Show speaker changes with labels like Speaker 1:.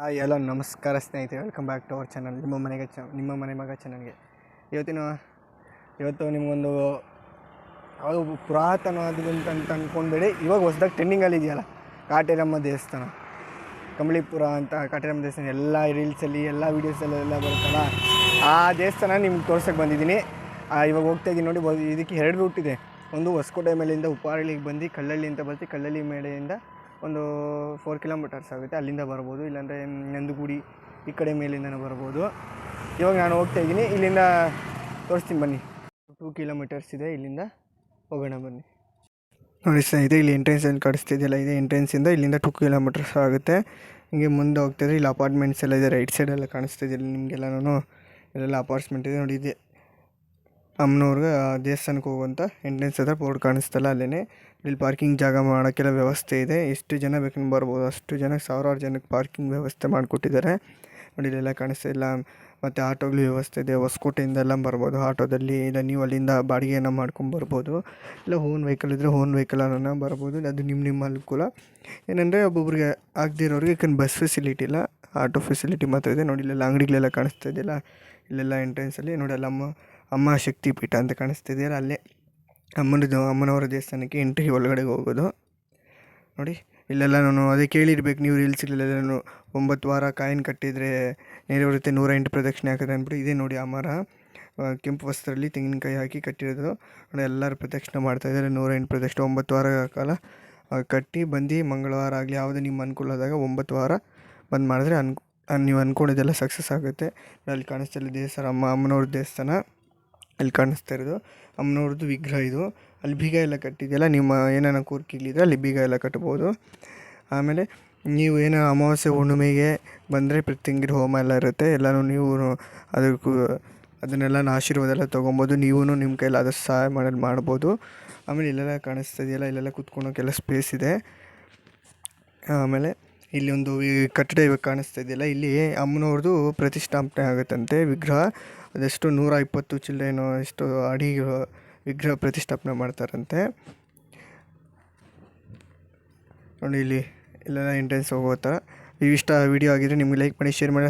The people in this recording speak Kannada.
Speaker 1: ಹಾಯ್ ಹಲೋ ನಮಸ್ಕಾರ ಸ್ನೇಹಿತರೆ, welcome back to our channel ನಿಮ್ಮ ಮನೆ ಮಗ ಚಾನಲ್ಗೆ. ಇವತ್ತು ನಿಮಗೊಂದು ಅದು ಪುರಾತನವಾದಂತ ಅಂದ್ಕೊಂಡ್ಬೇಡಿ. ಇವಾಗ ಹೊಸ್ದಾಗಿ ಟ್ರೆಂಡಿಂಗಲ್ಲಿ ಇದೆಯಲ್ಲ ಕಾಟೇರಮ್ಮ ದೇವಸ್ಥಾನ, ಕಂಬಳಿಪುರ ಅಂತ. ಕಾಟೇರಮ್ಮ ದೇವಸ್ಥಾನ ಎಲ್ಲ ರೀಲ್ಸಲ್ಲಿ ಎಲ್ಲ ವೀಡಿಯೋಸಲ್ಲೆಲ್ಲ ಬರುತ್ತಲ್ಲ, ಆ ದೇವಸ್ಥಾನ ನಿಮ್ಗೆ ತೋರ್ಸೋಕ್ಕೆ ಬಂದಿದ್ದೀನಿ. ಇವಾಗ ಹೋಗ್ತಾಯಿದ್ದೀನಿ ನೋಡಿ. ಇದಕ್ಕೆ 2 ರೂಟ್ ಇದೆ. ಒಂದು ಹೊಸಕೋಟೆ ಮೇಲಿಂದ ಉಪ್ಪಾರಳ್ಳಿಗೆ ಬಂದು ಕಳ್ಳಳ್ಳಿ ಅಂತ ಬರ್ತೀವಿ. ಕಳ್ಳಳ್ಳಿ ಮೇಲೆಯಿಂದ ಒಂದು 4 ಕಿಲೋಮೀಟರ್ಸ್ ಆಗುತ್ತೆ, ಅಲ್ಲಿಂದ ಬರ್ಬೋದು. ಇಲ್ಲಾಂದರೆ ನಂದಗುಡಿ ಈ ಕಡೆ ಮೇಲಿಂದನೂ ಬರ್ಬೋದು. ಇವಾಗ ನಾನು ಹೋಗ್ತಾಯಿದ್ದೀನಿ, ಇಲ್ಲಿಂದ ತೋರಿಸ್ತೀನಿ ಬನ್ನಿ. 2 ಕಿಲೋಮೀಟರ್ಸ್ ಇದೆ, ಇಲ್ಲಿಂದ ಹೋಗೋಣ ಬನ್ನಿ. ನೋಡಿ ಸ್ನೇಹಿತರೆ, ಇಲ್ಲಿ ಎಂಟ್ರೆನ್ಸ್ ಏನು ಕಾಣಿಸ್ತಿದೆಯಲ್ಲ, ಇದೆ ಎಂಟ್ರೆನ್ಸಿಂದ ಇಲ್ಲಿಂದ 2 ಕಿಲೋಮೀಟರ್ಸ್ ಆಗುತ್ತೆ. ಹಿಂಗೆ ಮುಂದೆ ಹೋಗ್ತಾಯಿದ್ರೆ ಇಲ್ಲಿ ಅಪಾರ್ಟ್ಮೆಂಟ್ಸ್ ಎಲ್ಲ ಇದೆ. ರೈಟ್ ಸೈಡೆಲ್ಲ ಕಾಣಿಸ್ತಿದೆಯಲ್ಲ ನಿಮಗೆಲ್ಲನೂ, ಇಲ್ಲೆಲ್ಲ ಅಪಾರ್ಟ್ಮೆಂಟ್ ಇದೆ ನೋಡಿ. ಇದೆ ಅಮ್ಮನವ್ರಿಗೆ ದೇವಸ್ಥಾನಕ್ಕೆ ಹೋಗುವಂಥ ಎಂಟ್ರೆನ್ಸ್ ಹತ್ರ ಬೋರ್ಡ್ ಕಾಣಿಸ್ತಲ್ಲ, ಅಲ್ಲೇ. ಇಲ್ಲಿ ಪಾರ್ಕಿಂಗ್ ಜಾಗ ಮಾಡೋಕ್ಕೆಲ್ಲ ವ್ಯವಸ್ಥೆ ಇದೆ. ಎಷ್ಟು ಜನ ಬೇಕಂದ್ರೆ ಬರ್ಬೋದು, ಅಷ್ಟು ಜನ, ಸಾವಿರಾರು ಜನಕ್ಕೆ ಪಾರ್ಕಿಂಗ್ ವ್ಯವಸ್ಥೆ ಮಾಡಿಕೊಟ್ಟಿದ್ದಾರೆ ನೋಡಿ. ಇಲ್ಲೆಲ್ಲ ಕಾಣಿಸ್ತಿಲ್ಲ. ಮತ್ತು ಆಟೋಗಳ ವ್ಯವಸ್ಥೆ ಇದೆ. ಹೊಸಕೋಟೆಯಿಂದೆಲ್ಲ ಬರ್ಬೋದು ಆಟೋದಲ್ಲಿ. ಇಲ್ಲ ನೀವು ಅಲ್ಲಿಂದ ಬಾಡಿಗೆಯನ್ನು ಮಾಡ್ಕೊಂಬರ್ಬೋದು. ಇಲ್ಲ ಓನ್ ವೆಹಿಕಲ್ ಇದ್ದರೆ ಓನ್ ವೆಹಿಕಲನ್ನು ಬರ್ಬೋದು. ಅದು ನಿಮ್ಮ ಅನುಕೂಲ. ಏನಂದರೆ ಒಬ್ಬೊಬ್ರಿಗೆ ಆಗದಿರೋರಿಗೆ ಯಾಕಂದ್ರೆ ಬಸ್ ಫೆಸಿಲಿಟಿ ಇಲ್ಲ, ಆಟೋ ಫೆಸಿಲಿಟಿ ಮಾತ್ರ ಇದೆ ನೋಡಿ. ಇಲ್ಲೆಲ್ಲ ಅಂಗಡಿಗಳೆಲ್ಲ ಕಾಣಿಸ್ತಾ ಇದೆಯಲ್ಲ, ಇಲ್ಲೆಲ್ಲ ಎಂಟ್ರೆನ್ಸಲ್ಲಿ ನೋಡಿ. ಅಲ್ಲಿ ಅಮ್ಮ ಶಕ್ತಿ ಪೀಠ ಅಂತ ಕಾಣಿಸ್ತಿದೆಯಲ್ಲ, ಅಲ್ಲೇ ಅಮ್ಮನವರ ದೇವಸ್ಥಾನಕ್ಕೆ ಎಂಟ್ರಿ ಒಳಗಡೆ ಹೋಗೋದು ನೋಡಿ. ಇಲ್ಲೆಲ್ಲ ನಾನು ಅದೇ ಕೇಳಿರ್ಬೇಕು ನೀವು ರೀಲ್ಸ್ಗಳೆಲ್ಲನೂ, 9 ವಾರ ಕಾಯಿನ್ ಕಟ್ಟಿದರೆ ನೆರವೇರುತ್ತೆ, 108 ಪ್ರದಕ್ಷಿಣೆ ಹಾಕಿದ್ರೆ ಅಂದ್ಬಿಟ್ಟು. ಇದೇ ನೋಡಿ ಆ ಮರ, ಕೆಂಪು ವಸ್ತ್ರದಲ್ಲಿ ತೆಂಗಿನಕಾಯಿ ಹಾಕಿ ಕಟ್ಟಿರೋದು ನೋಡಿ. ಎಲ್ಲರೂ ಪ್ರದಕ್ಷಿಣೆ ಮಾಡ್ತಾಯಿದ್ದಾರೆ, 108 ಪ್ರದಕ್ಷಿಣೆ 9 ವಾರ ಕಾಲ ಕಟ್ಟಿ ಬಂದು. ಮಂಗಳವಾರ ಆಗಲಿ ಯಾವುದೇ ನಿಮ್ಮ ಅನುಕೂಲ ಆದಾಗ 9 ವಾರ ಬಂದು ಮಾಡಿದ್ರೆ ನೀವು ಅಂದ್ಕೊಂಡಿದ್ದೆಲ್ಲ ಸಕ್ಸಸ್ ಆಗುತ್ತೆ. ಅಲ್ಲಿ ಕಾಣಿಸ್ತಾ ದೇವಸ್ಥಾನ, ಅಮ್ಮನವ್ರ ದೇವಸ್ಥಾನ ಅಲ್ಲಿ ಕಾಣಿಸ್ತಾ ಇರೋದು. ಅಮ್ಮನವ್ರದ್ದು ವಿಗ್ರಹ ಇದು. ಅಲ್ಲಿ ಬೀಗ ಎಲ್ಲ ಕಟ್ಟಿದೆಯಲ್ಲ, ನಿಮ್ಮ ಏನಾರ ಕೋರಿಕೆಗಳಿದ್ರೆ ಅಲ್ಲಿ ಬೀಗ ಎಲ್ಲ ಕಟ್ಬೋದು. ಆಮೇಲೆ ನೀವು ಏನೋ ಅಮಾವಾಸ್ಯೆ ಹುಣ್ಣಿಮೆಗೆ ಬಂದರೆ ಪ್ರತಿಂಗಿರ ಹೋಮ ಎಲ್ಲ ಇರುತ್ತೆ. ಎಲ್ಲನೂ ನೀವು ಅದನ್ನೆಲ್ಲ ಆಶೀರ್ವಾದ ಎಲ್ಲ ತೊಗೊಬೋದು. ನೀವು ನಿಮ್ಮ ಕೈಲಾದಷ್ಟು ಸಹಾಯ ಮಾಡ್ಬೋದು. ಆಮೇಲೆ ಇಲ್ಲೆಲ್ಲ ಕಾಣಿಸ್ತಾ ಇದೆಯಲ್ಲ, ಇಲ್ಲೆಲ್ಲ ಕುತ್ಕೊಳೋಕ್ಕೆಲ್ಲ ಸ್ಪೇಸ್ ಇದೆ. ಆಮೇಲೆ ಇಲ್ಲಿ ಒಂದು ಕಟ್ಟಡ ಇವಾಗ ಕಾಣಿಸ್ತಾ ಇದೆಯಲ್ಲ, ಇಲ್ಲಿ ಅಮ್ಮನವ್ರದ್ದು ಪ್ರತಿಷ್ಠಾಪನೆ ಆಗುತ್ತಂತೆ ವಿಗ್ರಹ. ಅದೆಷ್ಟು 120 ಚಿಲ್ಲರೇನೋ ಎಷ್ಟು ಅಡಿ ವಿಗ್ರಹ ಪ್ರತಿಷ್ಠಾಪನೆ ಮಾಡ್ತಾರಂತೆ ನೋಡಿ. ಇಲ್ಲೆಲ್ಲ ಎಂಟ್ರೆನ್ಸ್ ಹೋಗೋ ಥರ. ಇಷ್ಟ ವಿಡಿಯೋ ಆಗಿದ್ರೆ ನಿಮಗೆ ಲೈಕ್ ಮಾಡಿ, ಶೇರ್ ಮಾಡಿ.